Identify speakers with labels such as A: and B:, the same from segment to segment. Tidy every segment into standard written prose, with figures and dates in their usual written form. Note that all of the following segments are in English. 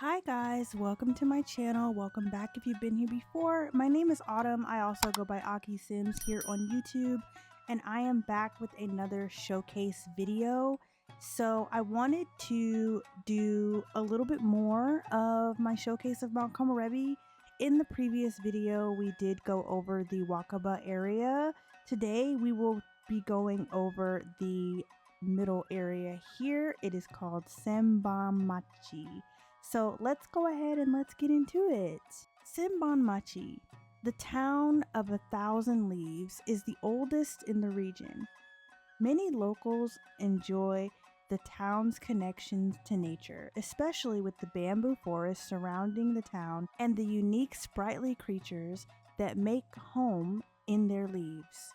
A: Hi guys, welcome to my channel. Welcome back if you've been here before. My name is Autumn. I also go by Akii Sims here on YouTube, and I am back with another showcase video. So I wanted to do a little bit more of my showcase of Mount Komorebi. In the previous video, we did go over the Wakaba area. Today we will be going over the middle area here. It is called Senbanmachi. So let's go ahead and let's get into it. Senbanmachi, the town of 1,000 leaves, is the oldest in the region. Many locals enjoy the town's connections to nature, especially with the bamboo forest surrounding the town and the unique sprightly creatures that make home in their leaves.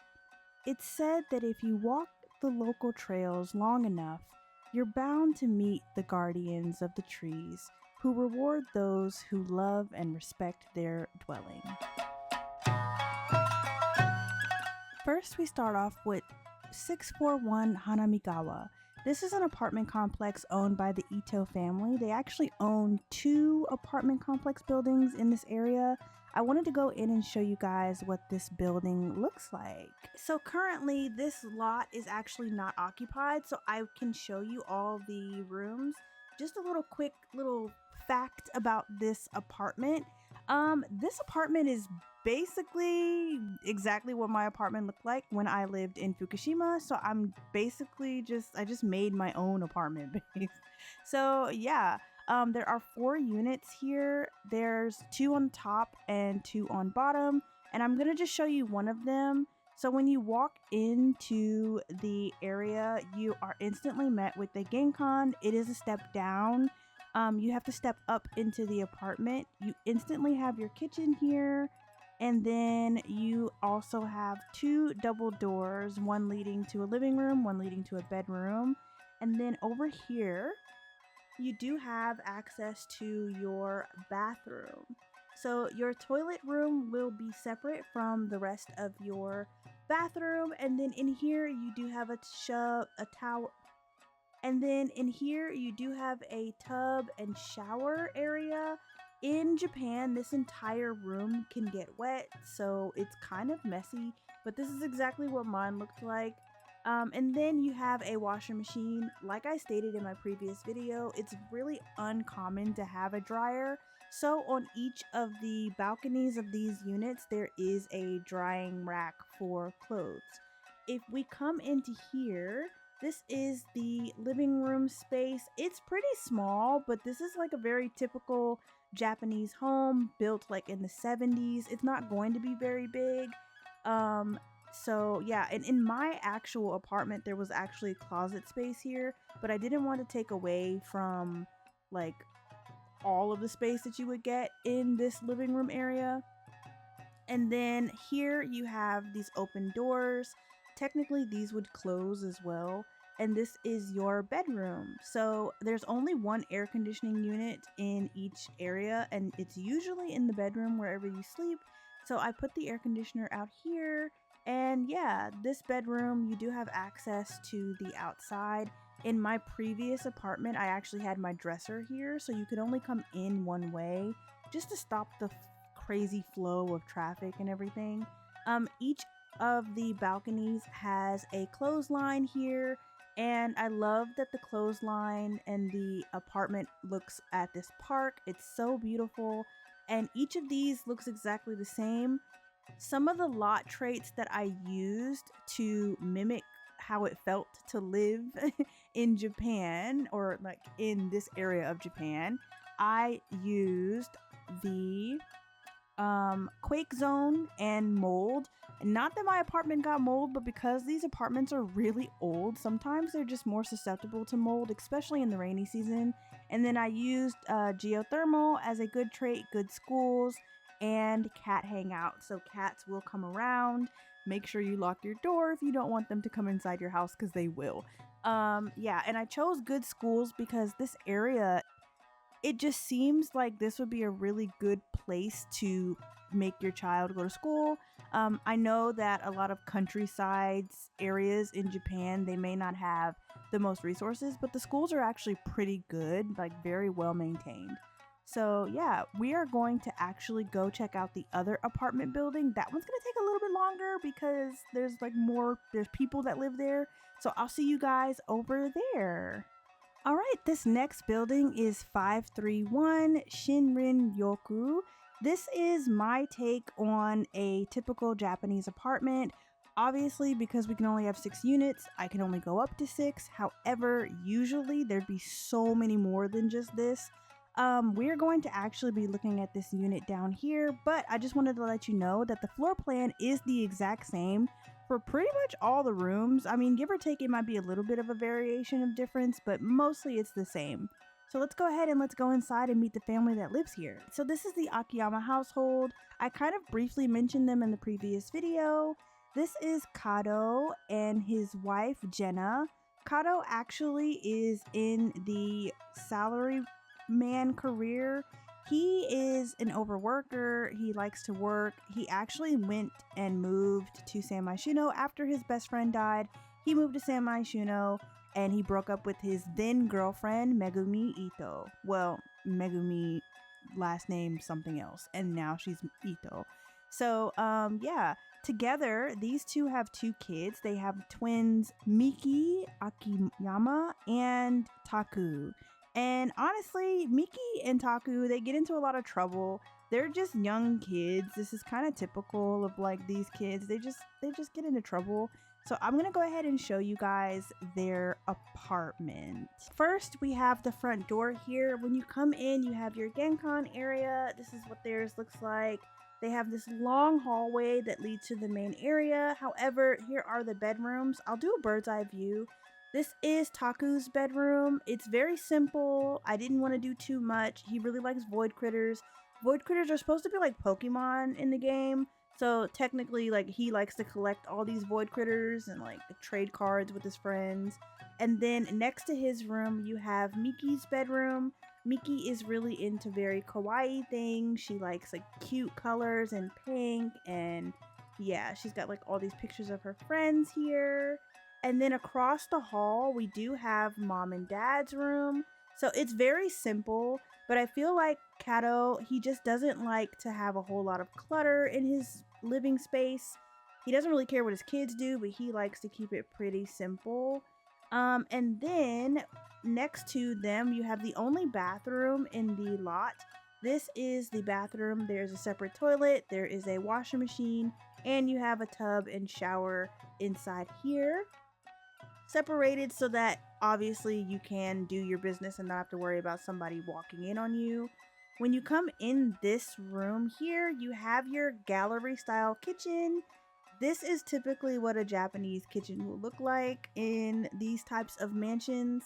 A: It's said that if you walk the local trails long enough, you're bound to meet the guardians of the trees who reward those who love and respect their dwelling. First, we start off with 641 Hanamigawa. This is an apartment complex owned by the Ito family. They actually own 2 apartment complex buildings in this area. I wanted to go in and show you guys what this building looks like. So currently this lot is actually not occupied, so I can show you all the rooms. Just a little quick little fact about this apartment. This apartment is basically exactly what my apartment looked like when I lived in Fukushima. So I'm basically I just made my own apartment base. So yeah. There are 4 units here. There's 2 on top and 2 on bottom, and I'm gonna just show you one of them. So when you walk into the area, you are instantly met with the Genkan. It is a step down. You have to step up into the apartment. You instantly have your kitchen here, and then you also have 2 double doors, one leading to a living room, one leading to a bedroom. And then over here, you do have access to your bathroom. So your toilet room will be separate from the rest of your bathroom, and then in here you do have a towel, and then in here you do have a tub and shower area. In Japan, this entire room can get wet, so it's kind of messy, but this is exactly what mine looked like. And then you have a washer machine. Like I stated in my previous video, it's really uncommon to have a dryer. So on each of the balconies of these units, there is a drying rack for clothes. If we come into here, this is the living room space. It's pretty small, but this is like a very typical Japanese home built like in the 70s. It's not going to be very big. So yeah, and in my actual apartment there was actually closet space here, but I didn't want to take away from like all of the space that you would get in this living room area. And then here you have these open doors. Technically these would close as well, and this is your bedroom. So there's only one air conditioning unit in each area, and it's usually in the bedroom wherever you sleep. So I put the air conditioner out here. And yeah, this bedroom, you do have access to the outside. In my previous apartment, I actually had my dresser here, so you could only come in one way just to stop the crazy flow of traffic and everything. Each of the balconies has a clothesline here, and I love that the clothesline and the apartment looks at this park. It's so beautiful, and each of these looks exactly the same. Some of the lot traits that I used to mimic how it felt to live in Japan, or like in this area of Japan, I used the quake zone and mold. Not that my apartment got mold, but because these apartments are really old, sometimes they're just more susceptible to mold, especially in the rainy season. And then I used geothermal as a good trait, good schools, and cat hangout. So cats will come around. Make sure you lock your door if you don't want them to come inside your house, because they will. Yeah, and I chose good schools because this area, it just seems like this would be a really good place to make your child go to school. I know that a lot of countrysides areas in Japan, they may not have the most resources, but the schools are actually pretty good, like very well maintained. So yeah, we are going to actually go check out the other apartment building. That one's gonna take a little bit longer because there's people that live there. So I'll see you guys over there. All right, this next building is 531 Shinrin Yoku. This is my take on a typical Japanese apartment. Obviously, because we can only have 6 units, I can only go up to 6. However, usually there'd be so many more than just this. We're going to actually be looking at this unit down here, but I just wanted to let you know that the floor plan is the exact same for pretty much all the rooms. I mean, give or take, it might be a little bit of a variation of difference, but mostly it's the same. So let's go ahead and let's go inside and meet the family that lives here. So this is the Akiyama household. I kind of briefly mentioned them in the previous video. This is Kato and his wife, Jenna. Kato actually is in the salaryman career. He is an overworker. He likes to work. He actually went and moved to San Myshuno after his best friend died. He moved to San Myshuno and he broke up with his then girlfriend, Megumi Ito. Well, Megumi, last name something else, and now she's Ito. So, yeah. Together, these two have 2 kids. They have twins, Miki, Akiyama, and Taku. And honestly, Miki and Taku, they get into a lot of trouble. They're just young kids. This is kind of typical of like these kids. They just get into trouble. So I'm going to go ahead and show you guys their apartment. First, we have the front door here. When you come in, you have your Genkan area. This is what theirs looks like. They have this long hallway that leads to the main area. However, here are the bedrooms. I'll do a bird's eye view. This is Taku's bedroom. It's very simple. I didn't want to do too much. He really likes void critters. Void critters are supposed to be like Pokemon in the game. So technically, like, he likes to collect all these void critters and like trade cards with his friends. And then next to his room, you have Miki's bedroom. Miki is really into very kawaii things. She likes like cute colors and pink, and yeah, she's got like all these pictures of her friends here. And then across the hall, we do have mom and dad's room. So it's very simple, but I feel like Kato, he just doesn't like to have a whole lot of clutter in his living space. He doesn't really care what his kids do, but he likes to keep it pretty simple. And then next to them, you have the only bathroom in the lot. This is the bathroom. There's a separate toilet, there is a washing machine, and you have a tub and shower inside here, separated so that obviously you can do your business and not have to worry about somebody walking in on you. When you come in this room here, you have your gallery style kitchen. This is typically what a Japanese kitchen will look like in these types of mansions.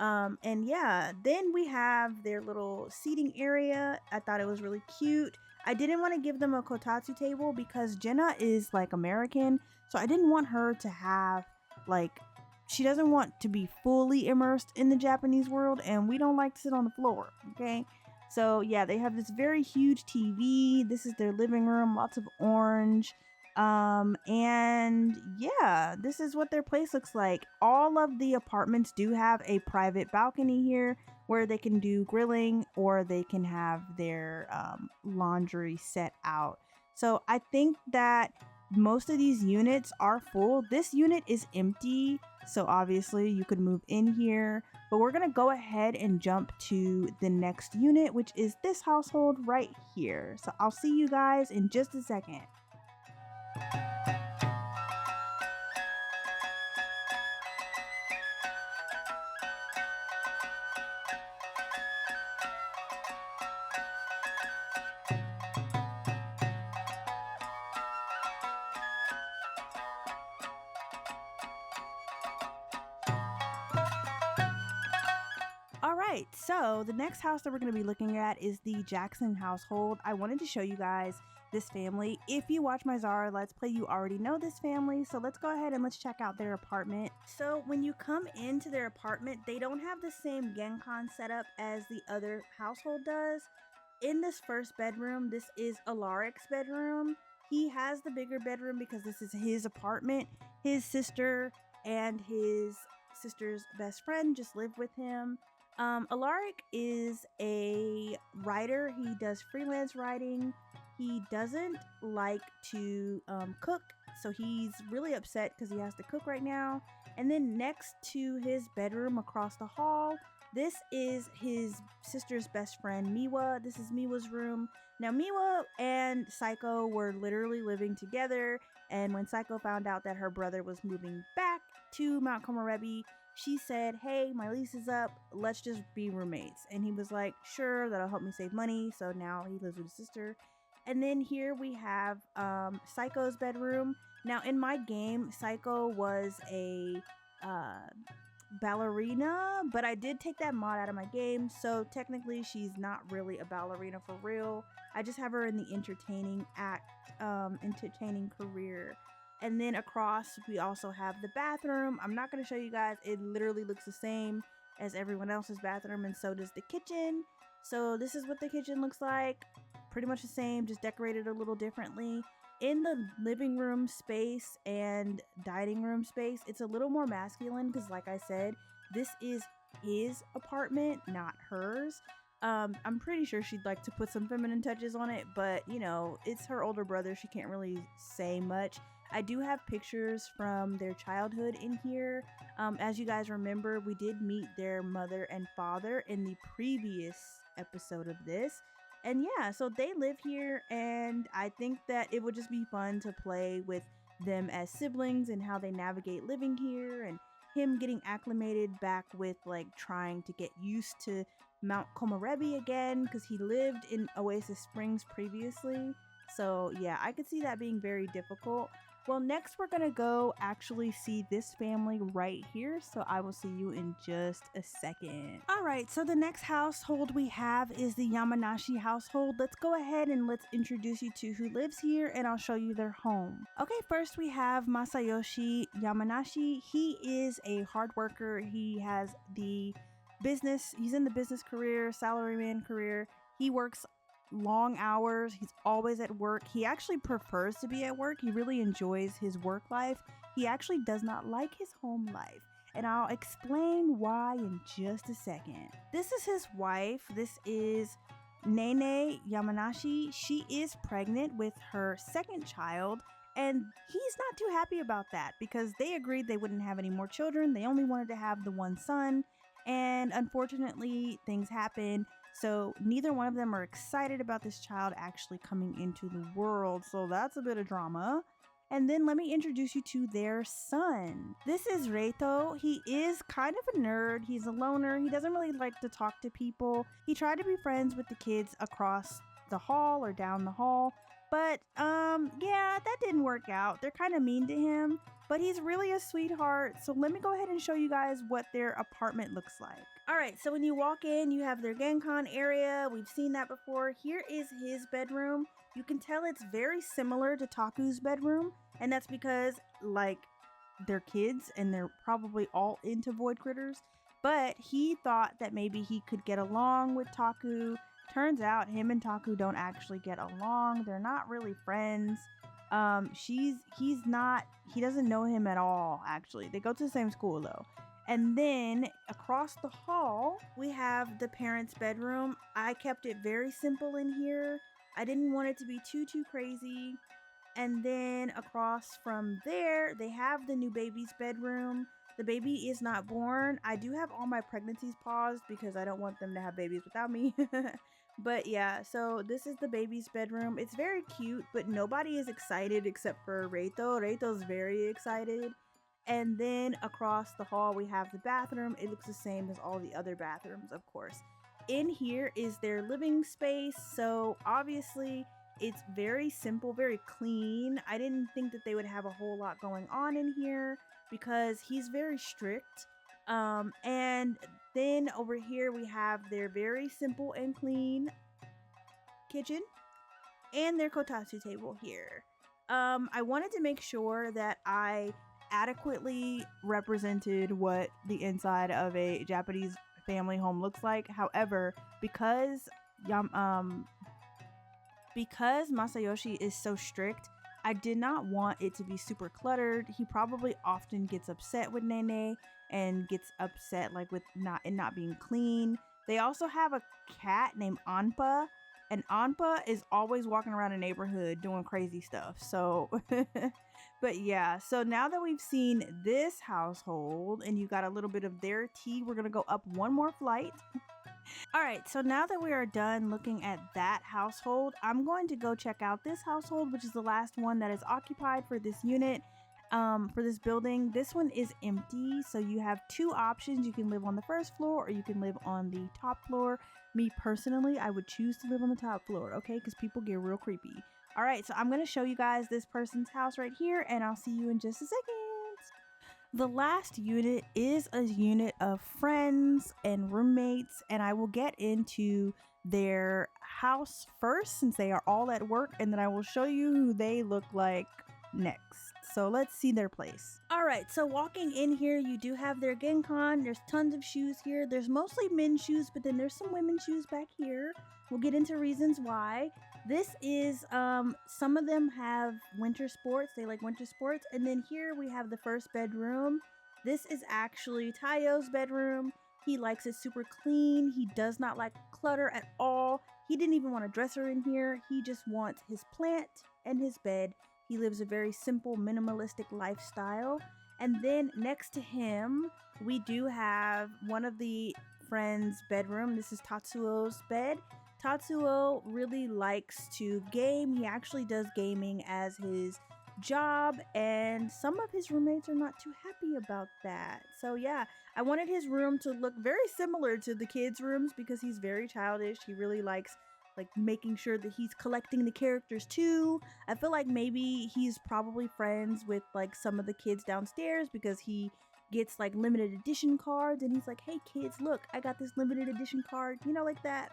A: And yeah, then we have their little seating area. I thought it was really cute. I didn't want to give them a kotatsu table because Jenna is like American, so I didn't want her to have like, she doesn't want to be fully immersed in the Japanese world, and we don't like to sit on the floor, okay? So yeah, they have this very huge TV. This is their living room, lots of orange. And yeah, this is what their place looks like. All of the apartments do have a private balcony here where they can do grilling or they can have their laundry set out. So I think that most of these units are full. This unit is empty, so obviously you could move in here, but we're gonna go ahead and jump to the next unit, which is this household right here. So I'll see you guys in just a second. Alright, so the next house that we're going to be looking at is the Jackson household. I wanted to show you guys this family. If you watch my Zara Let's Play, you already know this family, so let's go ahead and let's check out their apartment. So when you come into their apartment, they don't have the same Genkan setup as the other household does. In this first bedroom, this is Alaric's bedroom. He has the bigger bedroom because this is his apartment. His sister and his sister's best friend just live with him. Alaric is a writer. He does freelance writing. He doesn't like to cook, so he's really upset because he has to cook right now. And then next to his bedroom across the hall, this is his sister's best friend, Miwa. This is Miwa's room. Now, Miwa and Psycho were literally living together, and when Psycho found out that her brother was moving back to Mount Komorebi, she said, "Hey, my lease is up. Let's just be roommates." And he was like, "Sure, that'll help me save money." So now he lives with his sister. And then here we have Psycho's bedroom. Now, in my game, Psycho was a uh, ballerina, but I did take that mod out of my game. So technically, she's not really a ballerina for real. I just have her in the entertaining career. And then across, we also have the bathroom. I'm not going to show you guys. It literally looks the same as everyone else's bathroom, and so does the kitchen. So this is what the kitchen looks like. Pretty much the same, just decorated a little differently. In the living room space and dining room space, it's a little more masculine because, like I said, this is his apartment, not hers. I'm pretty sure she'd like to put some feminine touches on it, but you know, it's her older brother. She can't really say much. I do have pictures from their childhood in here. As you guys remember, we did meet their mother and father in the previous episode of this. And yeah, so they live here, and I think that it would just be fun to play with them as siblings and how they navigate living here, and him getting acclimated back with like trying to get used to Mount Komorebi again because he lived in Oasis Springs previously. So yeah, I could see that being very difficult. Well, next we're gonna go actually see this family right here, so I will see you in just a second. All right, so the next household we have is the Yamanashi household. Let's go ahead and let's introduce you to who lives here, and I'll show you their home. Okay, first we have Masayoshi Yamanashi. He is a hard worker. He has the business, he's in the business career, salaryman career. He works long hours. He's always at work. He actually prefers to be at work. He really enjoys his work life. He actually does not like his home life. And I'll explain why in just a second. This is his wife. This is Nene Yamanashi. She is pregnant with her second child. And he's not too happy about that because they agreed they wouldn't have any more children. They only wanted to have the one son. And unfortunately, things happened. So neither one of them are excited about this child actually coming into the world. So that's a bit of drama. And then let me introduce you to their son. This is Reito. He is kind of a nerd. He's a loner. He doesn't really like to talk to people. He tried to be friends with the kids across the hall or down the hall. But yeah, that didn't work out. They're kind of mean to him. But he's really a sweetheart. So let me go ahead and show you guys what their apartment looks like. All right, so when you walk in, you have their Genkan area. We've seen that before. Here is his bedroom. You can tell it's very similar to Taku's bedroom, and that's because, like, they're kids and they're probably all into void critters. But he thought that maybe he could get along with Taku. Turns out him and Taku don't actually get along. They're not really friends. He doesn't know him at all, actually. They go to the same school, though. And then across the hall, we have the parents' bedroom. I kept it very simple in here. I didn't want it to be too crazy. And then across from there, they have the new baby's bedroom. The baby is not born. I do have all my pregnancies paused because I don't want them to have babies without me. But yeah, so this is the baby's bedroom. It's very cute, but nobody is excited except for Reito. Reito's very excited. And then across the hall, we have the bathroom. It looks the same as all the other bathrooms, of course. In here is their living space. So obviously, it's very simple, very clean. I didn't think that they would have a whole lot going on in here because he's very strict. And then over here, we have their very simple and clean kitchen and their kotatsu table here. I wanted to make sure that I adequately represented what the inside of a Japanese family home looks like. However, because Masayoshi is so strict, I did not want it to be super cluttered. He probably often gets upset with Nene, and gets upset like with not being clean. They also have a cat named Anpa, and Anpa is always walking around the neighborhood doing crazy stuff. So but yeah, so now that we've seen this household and you got a little bit of their tea, we're gonna go up one more flight. All right, so now that we are done looking at that household, I'm going to go check out this household, which is the last one that is occupied for this unit, for this building. This one is empty, so you have two options. You can live on the first floor or you can live on the top floor. Me personally, I would choose to live on the top floor, okay? Because people get real creepy. All right, so I'm going to show you guys this person's house right here, and I'll see you in just a second. The last unit is a unit of friends and roommates, and I will get into their house first since they are all at work, and then I will show you who they look like next. So let's see their place. All right, so walking in here, you do have their Genkan. There's tons of shoes here. There's mostly men's shoes, but then there's some women's shoes back here. We'll get into reasons why. This is, some of them have winter sports. They like winter sports. And then here we have the first bedroom. This is actually Tayo's bedroom. He likes it super clean. He does not like clutter at all. He didn't even want a dresser in here. He just wants his plant and his bed. He lives a very simple, minimalistic lifestyle. And then next to him, we do have one of the friends' bedroom. This is Tatsuo's bed. Tatsuo really likes to game. He actually does gaming as his job, and some of his roommates are not too happy about that. So yeah, I wanted his room to look very similar to the kids' rooms because he's very childish. He really likes like making sure that he's collecting the characters too. I feel like maybe he's probably friends with like some of the kids downstairs because he gets like limited edition cards, and he's like, hey kids, look, I got this limited edition card, you know, like that.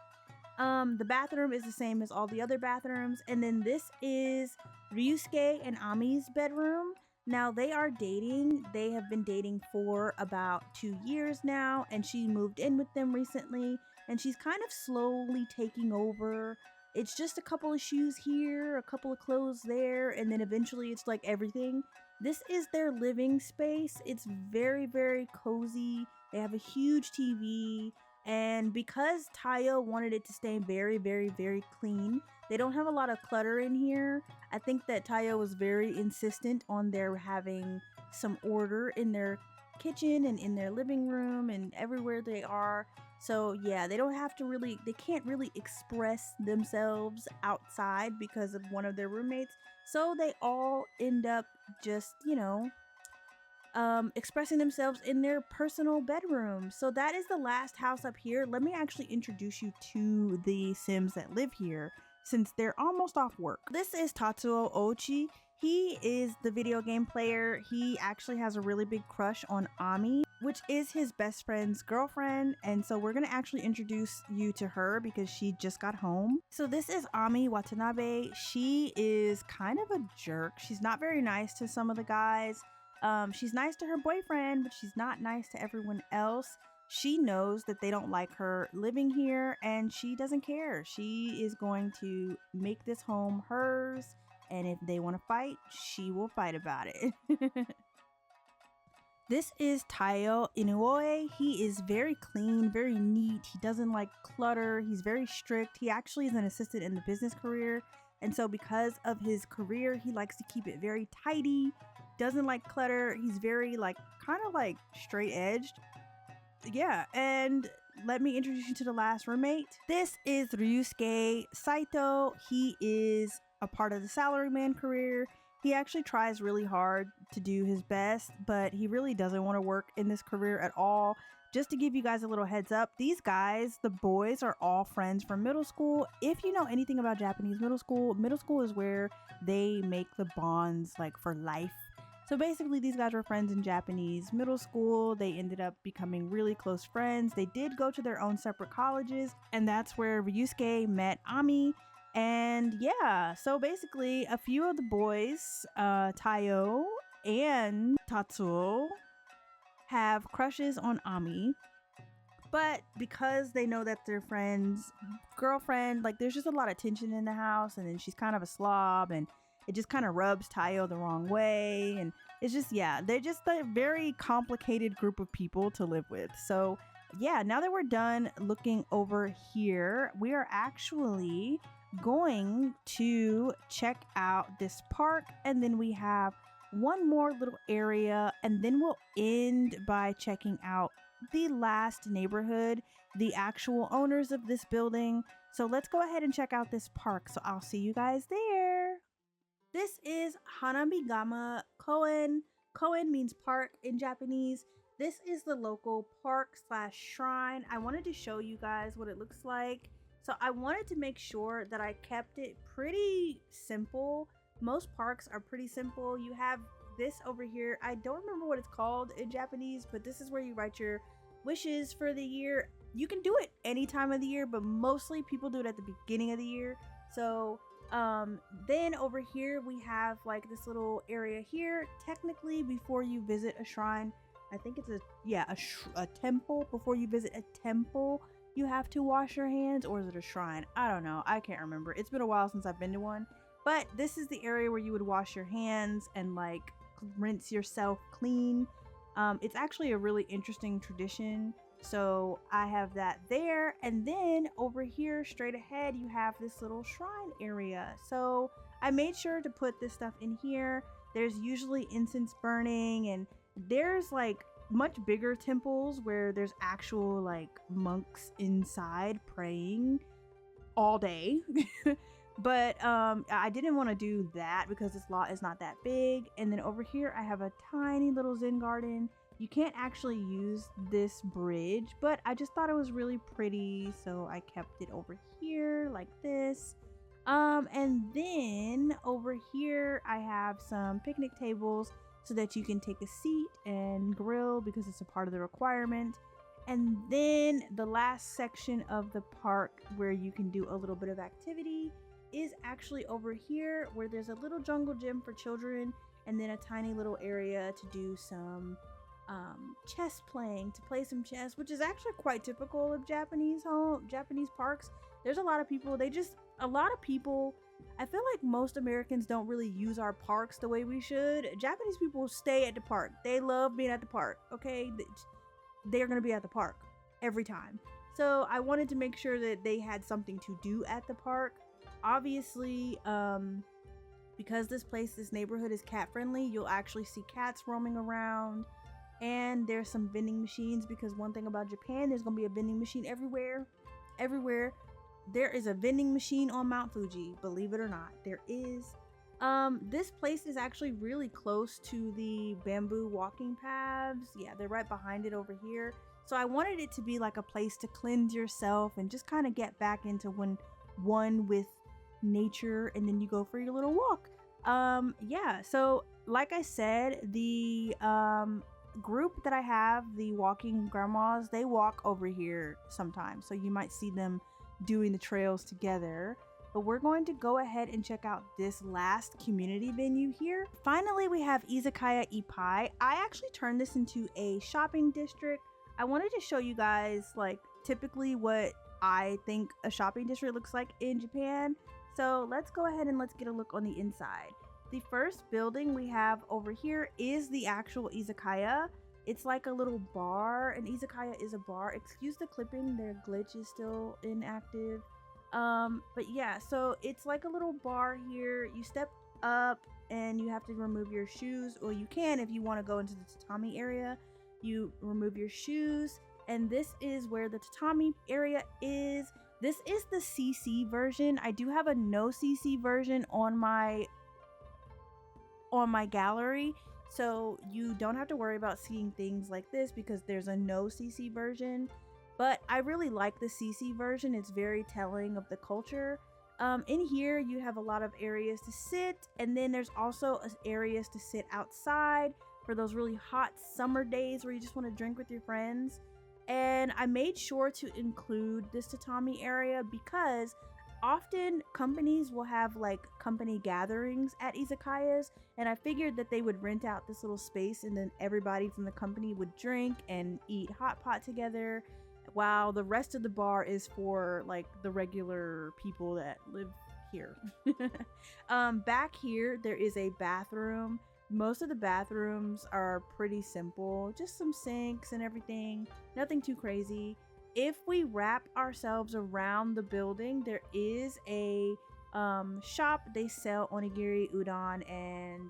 A: The bathroom is the same as all the other bathrooms. And then this is Ryusuke and Ami's bedroom. Now they are dating. They have been dating for about 2 years now, and she moved in with them recently, and she's kind of slowly taking over. It's just a couple of shoes here, a couple of clothes there, and then eventually it's like everything. This is their living space. It's very, very cozy. They have a huge TV. And because Tayo wanted it to stay very, very, very clean, they don't have a lot of clutter in here. I think that Tayo was very insistent on their having some order in their kitchen and in their living room and everywhere they are. So yeah, they can't really express themselves outside because of one of their roommates. So they all end up just, expressing themselves in their personal bedroom. So that is the last house up here. Let me actually introduce you to the Sims that live here since they're almost off work. This is Tatsuo Ochi. He is the video game player. He actually has a really big crush on Ami, which is his best friend's girlfriend. And so we're going to actually introduce you to her because she just got home. So this is Ami Watanabe. She is kind of a jerk. She's not very nice to some of the guys. She's nice to her boyfriend, but she's not nice to everyone else. She knows that they don't like her living here, and she doesn't care. She is going to make this home hers, and if they want to fight, she will fight about it. This is Tayo Inoue. He is very clean, very neat. He doesn't like clutter. He's very strict. He actually is an assistant in the business career, and so because of his career, he likes to keep it very tidy. Doesn't like clutter. He's very kind of straight edged. Yeah, and let me introduce you to the last roommate. This is Ryusuke Saito. He is a part of the salaryman career. He actually tries really hard to do his best, but he really doesn't want to work in this career at all. Just to give you guys a little heads up, these guys, the boys, are all friends from middle school. If you know anything about Japanese middle school is where they make the bonds for life. So basically, these guys were friends in Japanese middle school. They ended up becoming really close friends. They did go to their own separate colleges, and that's where Ryusuke met Ami. And yeah, so basically, a few of the boys, Tayo and Tatsuo, have crushes on Ami. But because they know that their friend's girlfriend, there's just a lot of tension in the house, and then she's kind of a slob, and it just kind of rubs Tayo the wrong way, and It's just, yeah, they're just a very complicated group of people to live with. So, yeah, now that we're done looking over here, we are actually going to check out this park, and then we have one more little area, and then we'll end by checking out the last neighborhood, the actual owners of this building. So let's go ahead and check out this park. So I'll see you guys there. This is Hanamigama Koen. Koen means park in Japanese. This is the local park slash shrine. I wanted to show you guys what it looks like. So I wanted to make sure that I kept it pretty simple. Most parks are pretty simple. You have this over here. I don't remember what it's called in Japanese, but this is where you write your wishes for the year. You can do it any time of the year, but mostly people do it at the beginning of the year. So then over here we have like this little area here. Technically, before you visit a shrine, I think it's a temple. Before you visit a temple, you have to wash your hands, or is it a shrine? I don't know. I can't remember. It's been a while since I've been to one. But this is the area where you would wash your hands and like rinse yourself clean. It's actually a really interesting tradition. So I have that there. And then over here, straight ahead, you have this little shrine area. So I made sure to put this stuff in here. There's usually incense burning, and there's like much bigger temples where there's actual like monks inside praying all day. But I didn't want to do that because this lot is not that big. And then over here I have a tiny little Zen garden. You can't actually use this bridge, but I just thought it was really pretty, so I kept it over here like this. And then over here I have some picnic tables so that you can take a seat and grill because it's a part of the requirement. And then the last section of the park where you can do a little bit of activity is actually over here, where there's a little jungle gym for children, and then a tiny little area to do some chess playing, to play some chess, which is actually quite typical of Japanese parks. There's a lot of people, I feel like most Americans don't really use our parks the way we should. Japanese people stay at the park. They love being at the park, okay? They're gonna be at the park every time. So I wanted to make sure that they had something to do at the park. Obviously, because this neighborhood is cat friendly, you'll actually see cats roaming around, and there's some vending machines, because one thing about Japan, there's gonna be a vending machine everywhere. There is a vending machine on Mount Fuji, believe it or not, there is. This place is actually really close to the bamboo walking paths. Yeah, they're right behind it over here. So I wanted it to be like a place to cleanse yourself and just kind of get back into one with nature, and then you go for your little walk. Yeah, so like I said, the group that I have, the walking grandmas, they walk over here sometimes, so you might see them doing the trails together. But we're going to go ahead and check out this last community venue here. Finally, we have Izakaya Ippai. I actually turned this into a shopping district. I wanted to show you guys like typically what I think a shopping district looks like in Japan. So let's go ahead and let's get a look on the inside. The first building we have over here is the actual izakaya. It's like a little bar. An izakaya is a bar. Excuse the clipping, their glitch is still inactive. But yeah, so it's like a little bar here. You step up and you have to remove your shoes, or you can if you want to go into the tatami area. You remove your shoes, and this is where the tatami area is. This is the CC version. I do have a no CC version on my gallery, so you don't have to worry about seeing things like this because there's a no CC version. But I really like the CC version. It's very telling of the culture. In here you have a lot of areas to sit, and then there's also areas to sit outside for those really hot summer days where you just want to drink with your friends. And I made sure to include this tatami area because often companies will have like company gatherings at izakayas, and I figured that they would rent out this little space, and then everybody from the company would drink and eat hot pot together, while the rest of the bar is for like the regular people that live here. Back here there is a bathroom. Most of the bathrooms are pretty simple, just some sinks and everything, nothing too crazy. If we wrap ourselves around the building, there is a shop. They sell onigiri, udon, and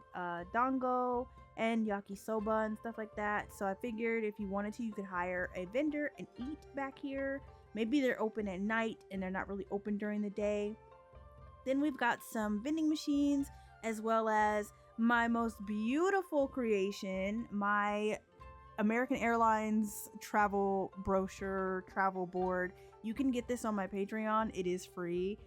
A: dango and yakisoba and stuff like that. So I figured if you wanted to, you could hire a vendor and eat back here. Maybe they're open at night and they're not really open during the day. Then we've got some vending machines, as well as my most beautiful creation, my American Airlines travel brochure, travel board. You can get this on my Patreon. It is free.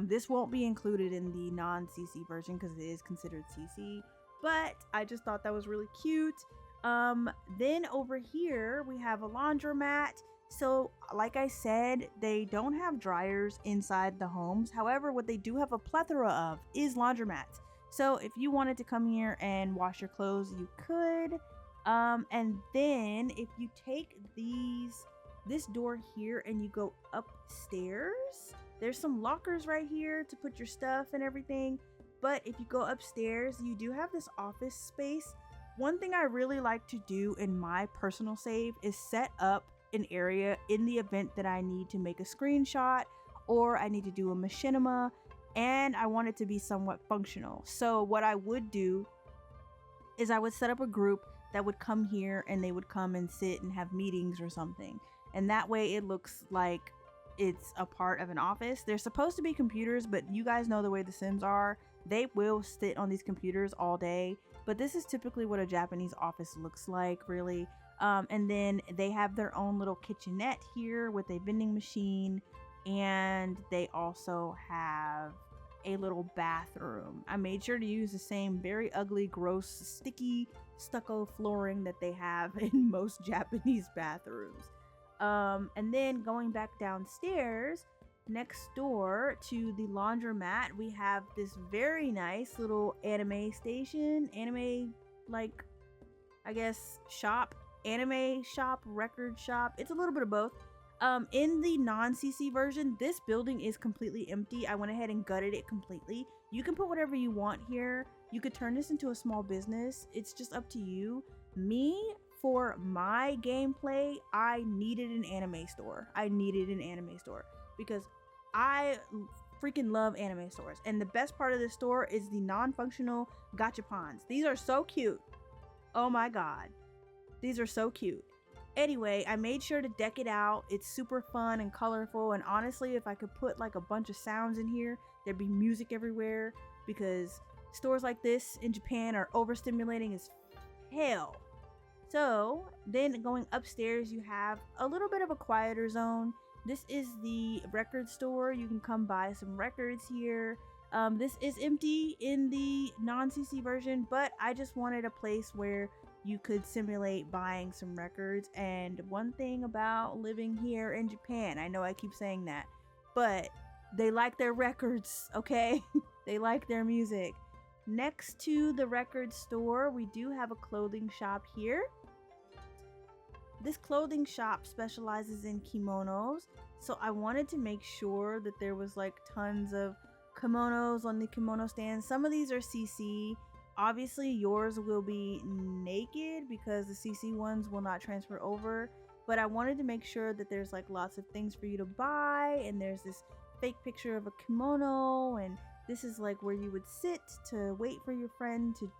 A: This won't be included in the non-CC version because it is considered CC, but I just thought that was really cute. Then over here we have a laundromat. So like I said, they don't have dryers inside the homes. However, what they do have a plethora of is laundromats. So if you wanted to come here and wash your clothes, you could. And then if you take this door here and you go upstairs, there's some lockers right here to put your stuff and everything. But if you go upstairs, you do have this office space. One thing I really like to do in my personal save is set up an area in the event that I need to make a screenshot or I need to do a machinima and I want it to be somewhat functional. So what I would do is I would set up a group that would come here and they would come and sit and have meetings or something. And that way it looks like it's a part of an office. There's supposed to be computers, but you guys know the way the Sims are. They will sit on these computers all day. But this is typically what a Japanese office looks like, really. And then they have their own little kitchenette here with a vending machine. And they also have a little bathroom. I made sure to use the same very ugly, gross, sticky stucco flooring that they have in most Japanese bathrooms. And then going back downstairs, next door to the laundromat, we have this very nice little anime station, like, I guess, shop, anime shop, record shop. It's a little bit of both. In the non-CC version, this building is completely empty. I went ahead and gutted it completely. You can put whatever you want here. You could turn this into a small business. It's just up to you. Me, for my gameplay, I needed an anime store. Because I freaking love anime stores. And the best part of this store is the non-functional gachapons. These are so cute. Oh my god. These are so cute. Anyway, I made sure to deck it out. It's super fun and colorful. And honestly, if I could put like a bunch of sounds in here, there'd be music everywhere. Because stores like this in Japan are overstimulating as hell. So then going upstairs, you have a little bit of a quieter zone. This is the record store. You can come buy some records here. This is empty in the non-CC version, but I just wanted a place where you could simulate buying some records. And one thing about living here in Japan, I know I keep saying that, but they like their records, okay? They like their music. Next to the record store, we do have a clothing shop here. This clothing shop specializes in kimonos, so I wanted to make sure that there was like tons of kimonos on the kimono stand. Some of these are CC. Obviously yours will be naked because the CC ones will not transfer over, but I wanted to make sure that there's like lots of things for you to buy, and there's this fake picture of a kimono, and this is like where you would sit to wait for your friend to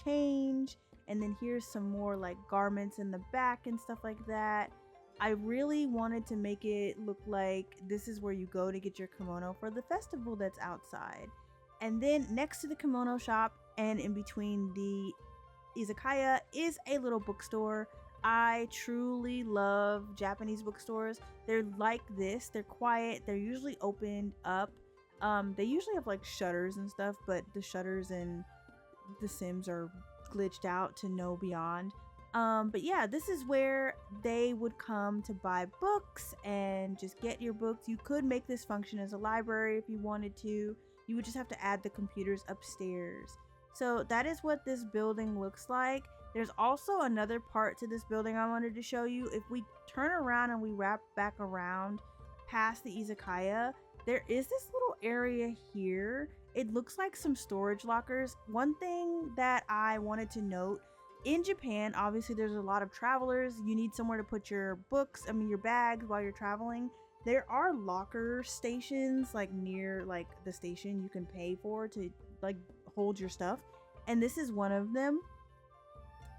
A: change. And then here's some more like garments in the back and stuff like that. I really wanted to make it look like this is where you go to get your kimono for the festival that's outside. And then next to the kimono shop and in between the izakaya is a little bookstore. I truly love Japanese bookstores. They're like this. They're quiet. They're usually opened up. They usually have like shutters and stuff, but the shutters in The Sims are glitched out to no beyond. But yeah, this is where they would come to buy books and just get your books. You could make this function as a library if you wanted to. You would just have to add the computers upstairs. So that is what this building looks like. There's also another part to this building I wanted to show you. If we turn around and we wrap back around past the izakaya, there is this little area here, It looks like some storage lockers. One thing that I wanted to note, in Japan, obviously there's a lot of travelers. You need somewhere to put your books, your bags while you're traveling. There are locker stations like near like the station you can pay for to like hold your stuff. And this is one of them.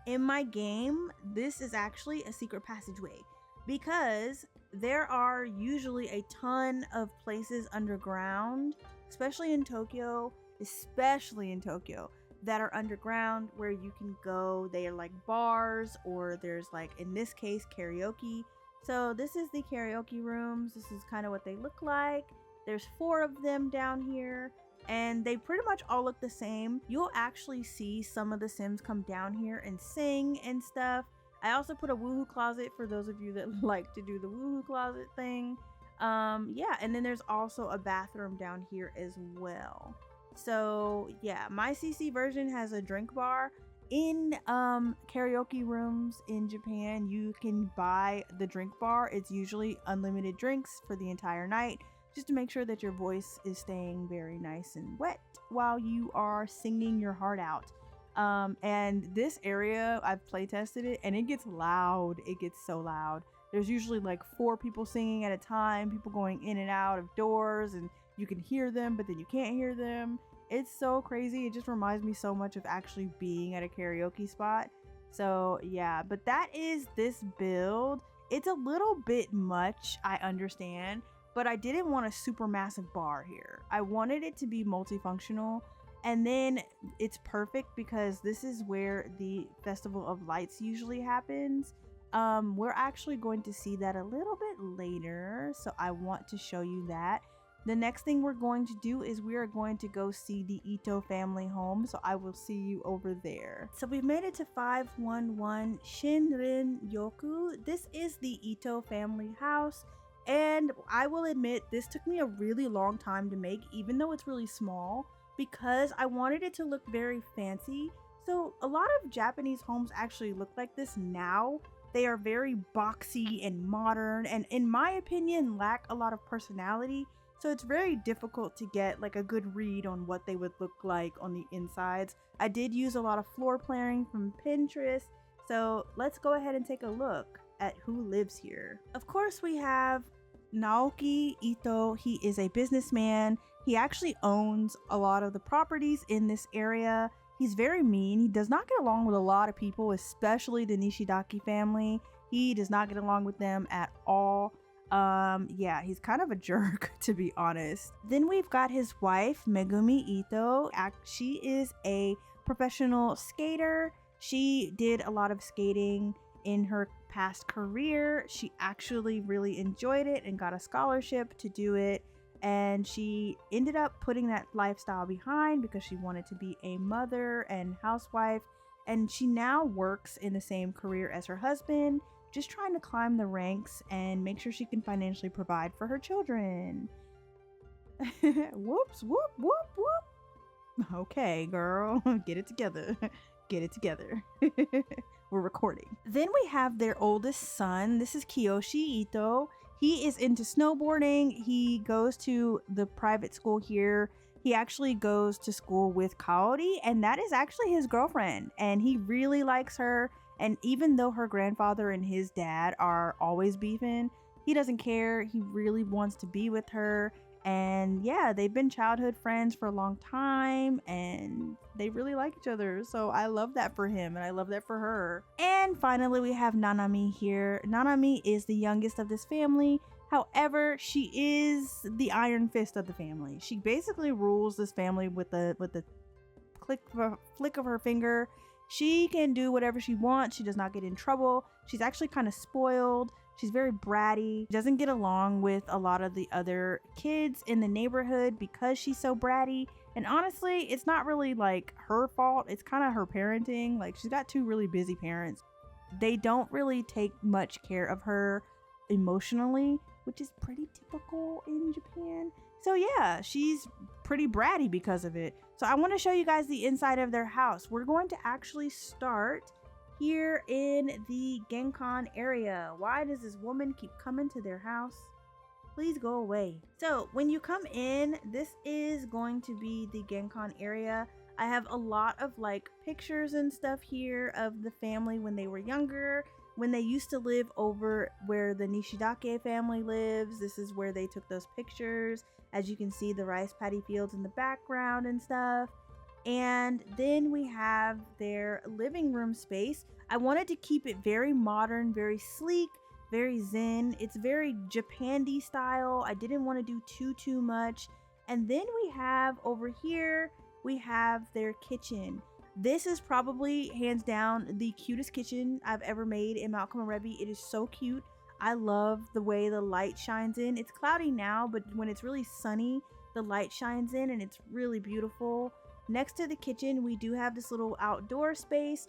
A: In my game, this is actually a secret passageway because there are usually a ton of places underground, especially in Tokyo, that are underground where you can go. They are like bars, or there's like, in this case, karaoke. So this is the karaoke rooms. This is kind of what they look like. There's 4 of them down here, and they pretty much all look the same. You'll actually see some of the Sims come down here and sing and stuff. I also put a woohoo closet for those of you that like to do the woohoo closet thing. Yeah, and then there's also a bathroom down here as well. So yeah, my CC version has a drink bar. In karaoke rooms in Japan, you can buy the drink bar. It's usually unlimited drinks for the entire night, just to make sure that your voice is staying very nice and wet while you are singing your heart out. And this area, I've play tested it, and it gets loud. It gets so loud. There's usually like 4 people singing at a time, people going in and out of doors, and you can hear them, but then you can't hear them. It's so crazy. It just reminds me so much of actually being at a karaoke spot. So yeah, but that is this build. It's a little bit much, I understand, but I didn't want a super massive bar here. I wanted it to be multifunctional, and then it's perfect because this is where the Festival of Lights usually happens. We're actually going to see that a little bit later, so I want to show you that. The next thing we're going to do is we are going to go see the Ito family home, so I will see you over there. So we've made it to 511 Shinrin Yoku. This is the Ito family house, and I will admit this took me a really long time to make, even though it's really small, because I wanted it to look very fancy. So a lot of Japanese homes actually look like this now. They are very boxy and modern, and in my opinion lack a lot of personality. So it's very difficult to get like a good read on what they would look like on the insides. I did use a lot of floor planning from Pinterest. So let's go ahead and take a look at who lives here. Of course, we have Naoki Ito. He is a businessman. He actually owns a lot of the properties in this area. He's very mean. He does not get along with a lot of people, especially the Nishidaki family. He does not get along with them at all. Yeah, he's kind of a jerk, to be honest. Then we've got his wife, Megumi Ito. She is a professional skater. She did a lot of skating in her past career. She actually really enjoyed it and got a scholarship to do it. And she ended up putting that lifestyle behind because she wanted to be a mother and housewife. And she now works in the same career as her husband, just trying to climb the ranks and make sure she can financially provide for her children. Whoops, whoop, whoop, whoop. Okay, girl, get it together. Get it together. We're recording. Then we have their oldest son. This is Kiyoshi Ito. He is into snowboarding. He goes to the private school here. He actually goes to school with Kaori, and that is actually his girlfriend. And he really likes her. And even though her grandfather and his dad are always beefing, he doesn't care. He really wants to be with her. And yeah, they've been childhood friends for a long time, and they really like each other. So I love that for him, and I love that for her. And finally, we have Nanami here. Nanami is the youngest of this family. However, she is the iron fist of the family. She basically rules this family with the flick of her finger. She can do whatever she wants. She does not get in trouble. She's actually kind of spoiled. She's very bratty. She doesn't get along with a lot of the other kids in the neighborhood because she's so bratty. And honestly, it's not really like her fault. It's kind of her parenting. Like, she's got 2 really busy parents. They don't really take much care of her emotionally, which is pretty typical in Japan. So yeah, she's pretty bratty because of it. So I want to show you guys the inside of their house. We're going to actually start here in the Genkan area. Why does this woman keep coming to their house? Please go away. So when you come in, this is going to be the Genkan area. I have a lot of like pictures and stuff here of the family when they were younger, when they used to live over where the Nishidake family lives. This is where they took those pictures. As you can see, the rice paddy fields in the background and stuff. And then we have their living room space. I wanted to keep it very modern, very sleek, very zen. It's very Japandi style. I didn't want to do too much. And then we have over here, we have their kitchen. This is probably hands down the cutest kitchen I've ever made in Mount Komorebi. It is so cute. I love the way the light shines in. It's cloudy now, but when it's really sunny, the light shines in and it's really beautiful. Next to the kitchen, we do have this little outdoor space.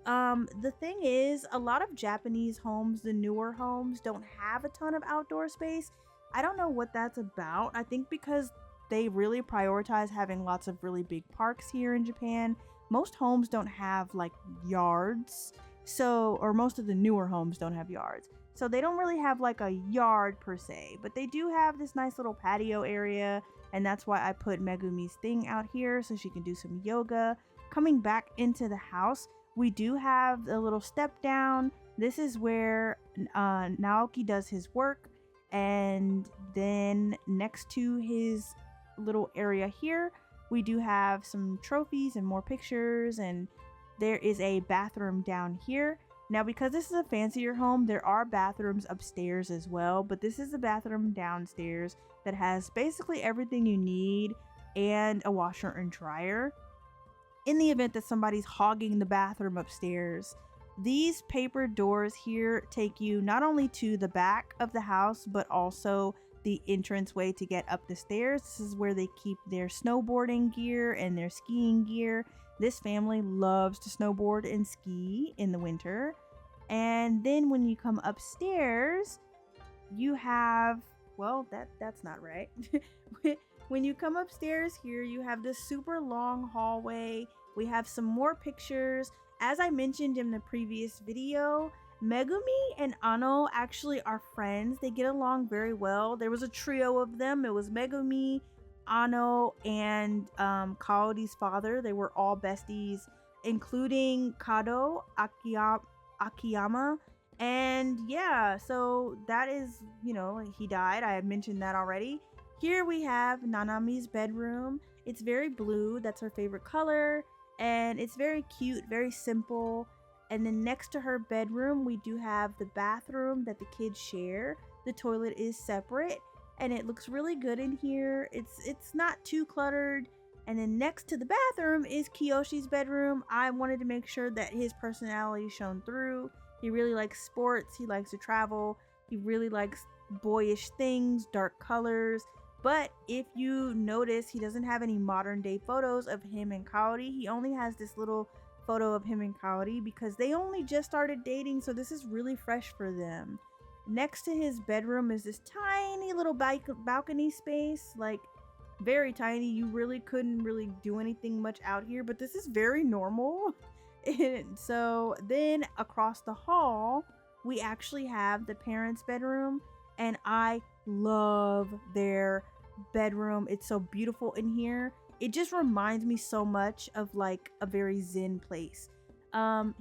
A: The thing is, a lot of Japanese homes, the newer homes, don't have a ton of outdoor space. I don't know what that's about. I think because they really prioritize having lots of really big parks here in Japan. Most homes don't have like yards. Or most of the newer homes don't have yards. So they don't really have like a yard per se, but they do have this nice little patio area. And that's why I put Megumi's thing out here so she can do some yoga. Coming back into the house, we do have a little step down. This is where Naoki does his work. And then next to his little area here, we do have some trophies and more pictures. And there is a bathroom down here. Now, because this is a fancier home, there are bathrooms upstairs as well, but this is a bathroom downstairs that has basically everything you need and a washer and dryer. In the event that somebody's hogging the bathroom upstairs, these paper doors here take you not only to the back of the house, but also the entranceway to get up the stairs. This is where they keep their snowboarding gear and their skiing gear. This family loves to snowboard and ski in the winter. And then when you come upstairs, you have, well, that's not right. When you come upstairs here, you have this super long hallway. We have some more pictures. As I mentioned in the previous video, Megumi and Ano actually are friends. They get along very well. There was a trio of them. It was Megumi, Ano, and Kaori's father. They were all besties, including Kado Akiyama. And yeah, so that is, he died. I had mentioned that already. Here we have Nanami's bedroom. It's very blue. That's her favorite color. And it's very cute, very simple. And then next to her bedroom, we do have the bathroom that the kids share. The toilet is separate. And it looks really good in here. It's not too cluttered. And then next to the bathroom is Kiyoshi's bedroom. I wanted to make sure that his personality shone through. He really likes sports. He likes to travel. He really likes boyish things, dark colors. But if you notice, he doesn't have any modern day photos of him and Kaori. He only has this little photo of him and Kaori because they only just started dating. So this is really fresh for them. Next to his bedroom is this tiny little balcony space, like very tiny. You really couldn't really do anything much out here, but this is very normal. And so then across the hall, we actually have the parents' bedroom, and I love their bedroom. It's so beautiful in here. It just reminds me so much of like a very zen place.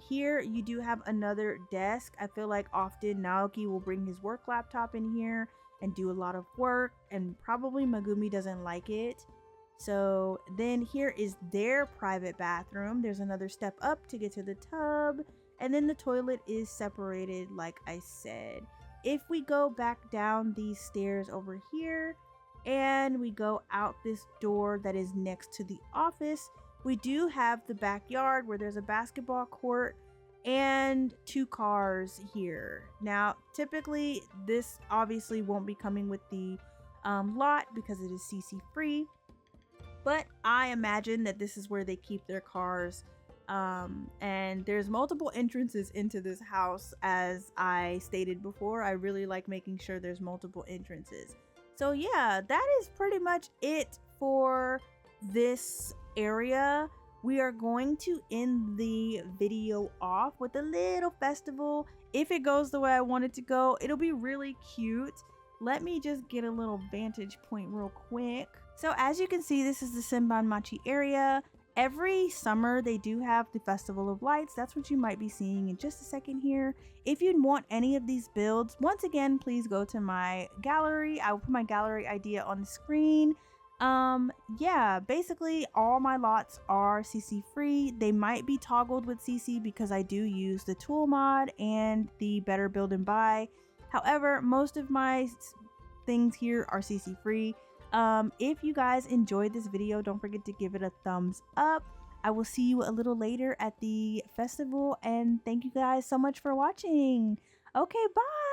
A: Here you do have another desk. I feel like often Naoki will bring his work laptop in here and do a lot of work, and probably Megumi doesn't like it. So then here is their private bathroom. There's another step up to get to the tub, and then the toilet is separated like I said. If we go back down these stairs over here and we go out this door that is next to the office, we do have the backyard where there's a basketball court and 2 cars here. Now, typically this obviously won't be coming with the lot because it is CC free, but I imagine that this is where they keep their cars. And there's multiple entrances into this house. As I stated before, I really like making sure there's multiple entrances. So yeah, that is pretty much it for this area. We are going to end the video off with a little festival. If it goes the way I want it to go, it'll be really cute. let me just get a little vantage point real quick. So as you can see, this is the Senbanmachi area. Every summer they do have the Festival of Lights. That's what you might be seeing in just a second here. If you want any of these builds, once again, please go to my gallery. I will put my gallery idea on the screen. Yeah, basically all my lots are CC free. They might be toggled with CC because I do use the tool mod and the better build and buy. However, most of my things here are CC free. If you guys enjoyed this video, don't forget to give it a thumbs up. I will see you a little later at the festival, and thank you guys so much for watching. Okay, bye.